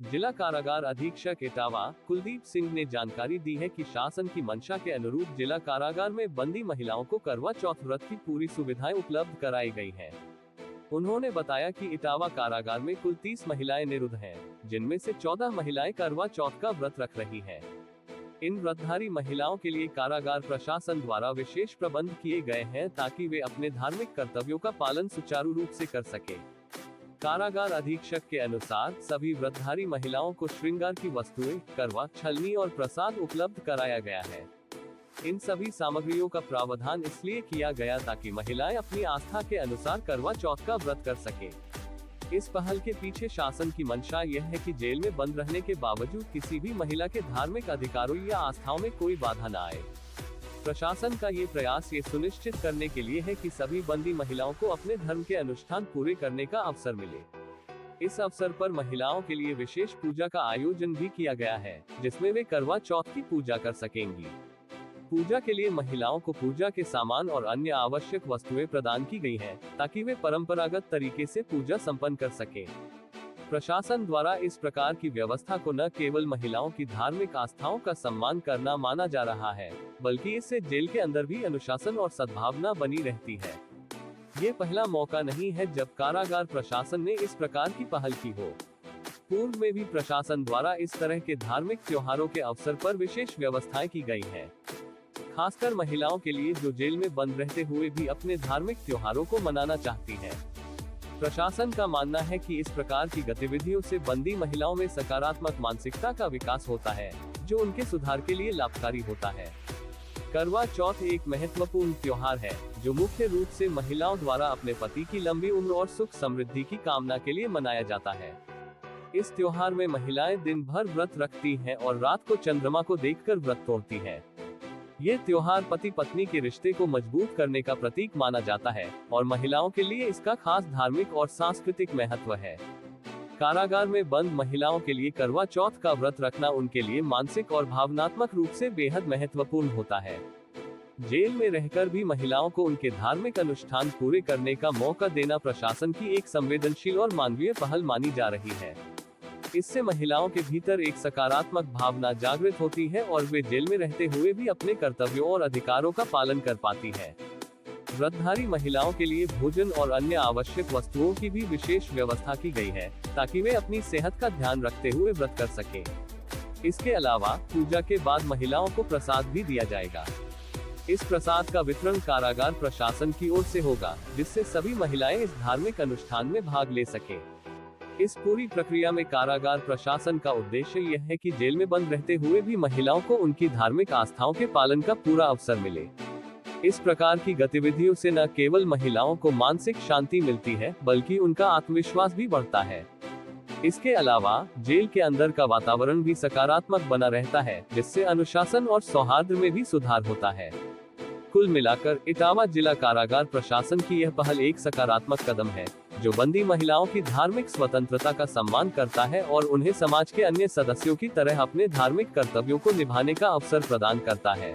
जिला कारागार अधीक्षक इटावा कुलदीप सिंह ने जानकारी दी है कि शासन की मंशा के अनुरूप जिला कारागार में बंदी महिलाओं को करवा चौथ व्रत की पूरी सुविधाएं उपलब्ध कराई गई हैं। उन्होंने बताया कि इटावा कारागार में कुल 30 महिलाएं निरुद्ध हैं, जिनमें से 14 महिलाएं करवा चौथ का व्रत रख रही हैं। इन व्रतधारी महिलाओं के लिए कारागार प्रशासन द्वारा विशेष प्रबंध किए गए हैं ताकि वे अपने धार्मिक कर्तव्यों का पालन सुचारू रूप से कर सके। कारागार अधीक्षक के अनुसार सभी व्रतधारी महिलाओं को श्रृंगार की वस्तुएं, करवा, छलनी और प्रसाद उपलब्ध कराया गया है। इन सभी सामग्रियों का प्रावधान इसलिए किया गया ताकि महिलाएं अपनी आस्था के अनुसार करवा चौथ का व्रत कर सके। इस पहल के पीछे शासन की मंशा यह है कि जेल में बंद रहने के बावजूद किसी भी महिला के धार्मिक अधिकारों या आस्थाओं में कोई बाधा न आए। प्रशासन का ये प्रयास ये सुनिश्चित करने के लिए है कि सभी बंदी महिलाओं को अपने धर्म के अनुष्ठान पूरे करने का अवसर मिले। इस अवसर पर महिलाओं के लिए विशेष पूजा का आयोजन भी किया गया है, जिसमें वे करवा चौथ की पूजा कर सकेंगी। पूजा के लिए महिलाओं को पूजा के सामान और अन्य आवश्यक वस्तुएं प्रदान की गई हैं, ताकि वे परंपरागत तरीके से पूजा संपन्न कर सकें। प्रशासन द्वारा इस प्रकार की व्यवस्था को न केवल महिलाओं की धार्मिक आस्थाओं का सम्मान करना माना जा रहा है, बल्कि इससे जेल के अंदर भी अनुशासन और सद्भावना बनी रहती है। ये पहला मौका नहीं है जब कारागार प्रशासन ने इस प्रकार की पहल की हो। पूर्व में भी प्रशासन द्वारा इस तरह के धार्मिक त्योहारों के अवसर पर विशेष व्यवस्थाएं की गई हैं, खासकर महिलाओं के लिए जो जेल में बंद रहते हुए भी अपने धार्मिक त्योहारों को मनाना चाहती हैं। प्रशासन का मानना है कि इस प्रकार की गतिविधियों से बंदी महिलाओं में सकारात्मक मानसिकता का विकास होता है, जो उनके सुधार के लिए लाभकारी होता है। करवा चौथ एक महत्वपूर्ण त्योहार है, जो मुख्य रूप से महिलाओं द्वारा अपने पति की लंबी उम्र और सुख समृद्धि की कामना के लिए मनाया जाता है। इस त्योहार में महिलाएं दिन भर व्रत रखती हैं और रात को चंद्रमा को देखकर व्रत तोड़ती हैं। ये त्योहार पति पत्नी के रिश्ते को मजबूत करने का प्रतीक माना जाता है और महिलाओं के लिए इसका खास धार्मिक और सांस्कृतिक महत्व है। कारागार में बंद महिलाओं के लिए करवा चौथ का व्रत रखना उनके लिए मानसिक और भावनात्मक रूप से बेहद महत्वपूर्ण होता है। जेल में रहकर भी महिलाओं को उनके धार्मिक अनुष्ठान पूरे करने का मौका देना प्रशासन की एक संवेदनशील और मानवीय पहल मानी जा रही है। इससे महिलाओं के भीतर एक सकारात्मक भावना जागृत होती है और वे जेल में रहते हुए भी अपने कर्तव्यों और अधिकारों का पालन कर पाती हैं। व्रतधारी महिलाओं के लिए भोजन और अन्य आवश्यक वस्तुओं की भी विशेष व्यवस्था की गई है, ताकि वे अपनी सेहत का ध्यान रखते हुए व्रत कर सकें। इसके अलावा पूजा के बाद महिलाओं को प्रसाद भी दिया जाएगा। इस प्रसाद का वितरण कारागार प्रशासन की ओर से होगा, जिससे सभी महिलाएं इस धार्मिक अनुष्ठान में भाग ले सकें। इस पूरी प्रक्रिया में कारागार प्रशासन का उद्देश्य यह है कि जेल में बंद रहते हुए भी महिलाओं को उनकी धार्मिक आस्थाओं के पालन का पूरा अवसर मिले। इस प्रकार की गतिविधियों से न केवल महिलाओं को मानसिक शांति मिलती है, बल्कि उनका आत्मविश्वास भी बढ़ता है। इसके अलावा जेल के अंदर का वातावरण भी सकारात्मक बना रहता है, जिससे अनुशासन और सौहार्द में भी सुधार होता है। कुल मिलाकर इटावा जिला कारागार प्रशासन की यह पहल एक सकारात्मक कदम है, जो बंदी महिलाओं की धार्मिक स्वतंत्रता का सम्मान करता है और उन्हें समाज के अन्य सदस्यों की तरह अपने धार्मिक कर्तव्यों को निभाने का अवसर प्रदान करता है।